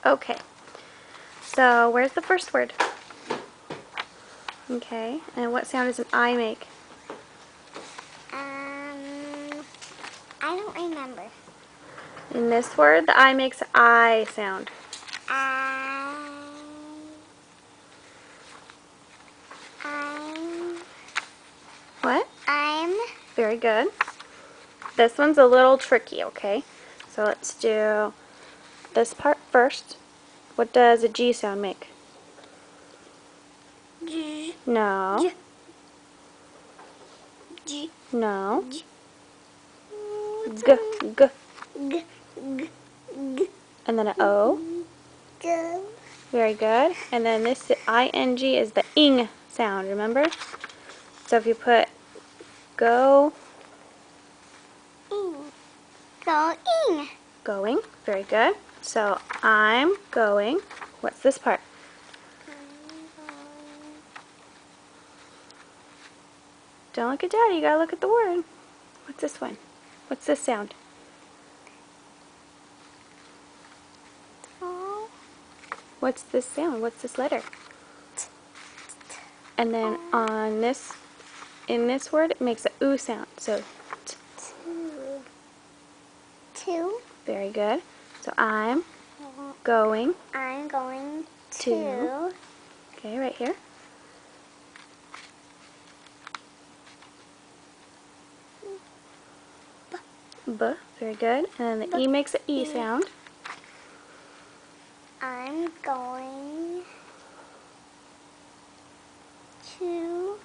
Okay, so where's the first word? Okay, and what sound does an I make? I don't remember. In this word, the I makes I sound. What? I'm. Very good. This one's a little tricky, okay? So let's do this part first. What does a G sound make? G. No. G. No. G. G. G. G. G. And then an O. G. Very good. And then this ing is the ing sound, remember? So if you put go, Going. going, very good. So I'm going, what's this part? Don't look at Daddy, you gotta look at the word. What's this one? What's this sound? Oh. What's this sound? What's this letter? And then on this, in this word, it makes a oo sound. So t. Two. Very good. So I'm going I'm going to. Okay, right here. B. Very good. And then the E makes a E sound. I'm going to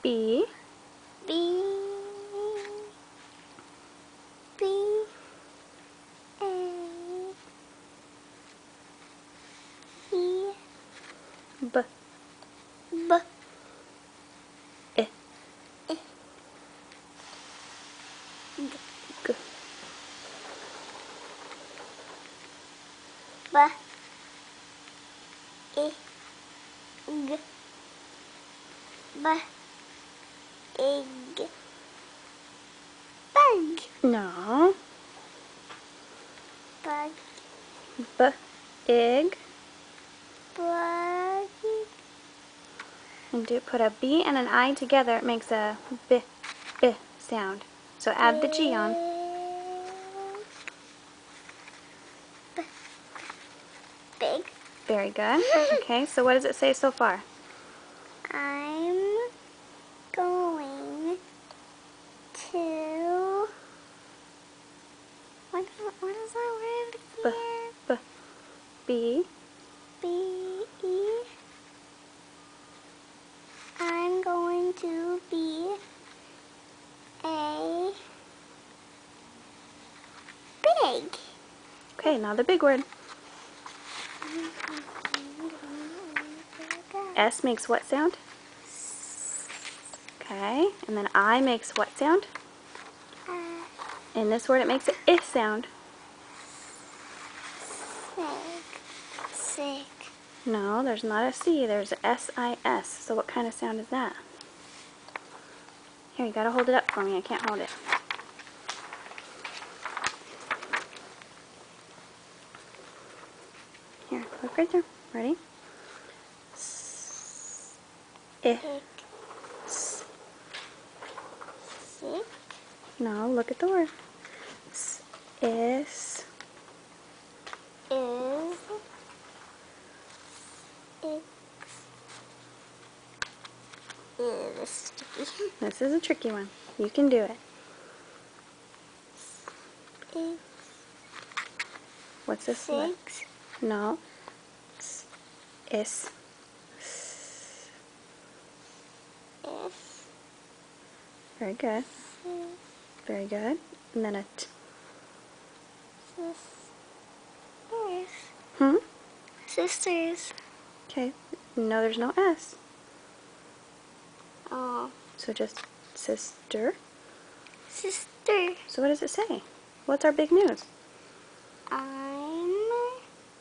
B. be a he B. b I. I G. b I g b egg bug No. bug B. Ig. bug And put a B and an I together, it makes a B sound. So add the G on. Big. Very good. Okay, so what does it say so far? I'm going to. What is that word B. again? B. B. I'm going to be a big. Okay, now the big word. S makes what sound? Okay, and then I makes what sound? In this word, it makes an I sound. Sick. No, there's not a C, there's a S-I-S. So what kind of sound is that? Here, you gotta hold it up for me, I can't hold it. Here, look right there. Ready? I. S. Sick. No, look at the word. Is. Is sticky. This is a tricky one. You can do it. What's this? Six. No. Is. If. Very good. Very good. And then a T. Sisters. Hmm? Sisters. Okay. No, there's no S. Oh. So just sister. Sister. So what does it say? What's our big news? I'm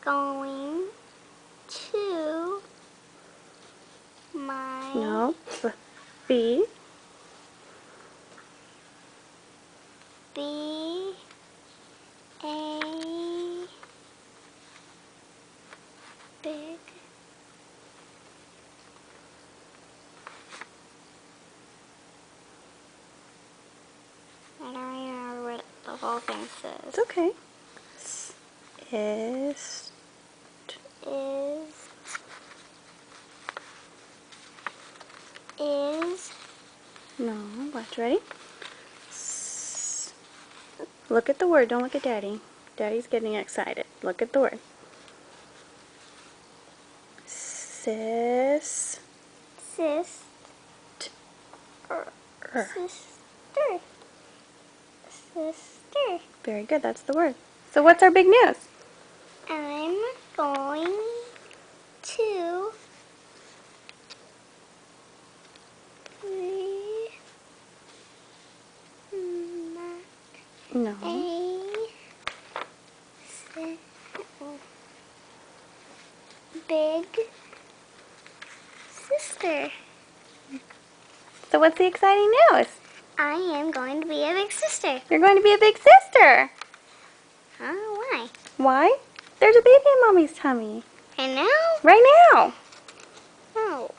going to my No. B. be a the whole thing says. It's okay. Is. Is. No, watch, ready? Look at the word, don't look at Daddy. Daddy's getting excited. Look at the word. Sis. Sister. Sister. Sister. Very good, that's the word. So what's our big news? I'm going to No. big sister. So what's the exciting news? I am going to be a big sister. You're going to be a big sister. Huh? Why? Why? There's a baby in Mommy's tummy. And now? Right now. Oh.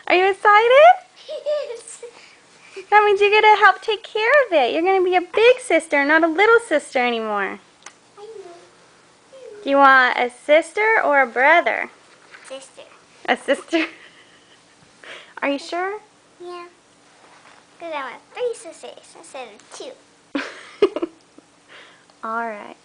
Are you excited? Yes. That means you get to help take care of it. You're going to be a big sister, not a little sister anymore. I know. Do you want a sister or a brother? Sister. A sister? Are you sure? Yeah. Because I want 3 sisters instead of 2. All right.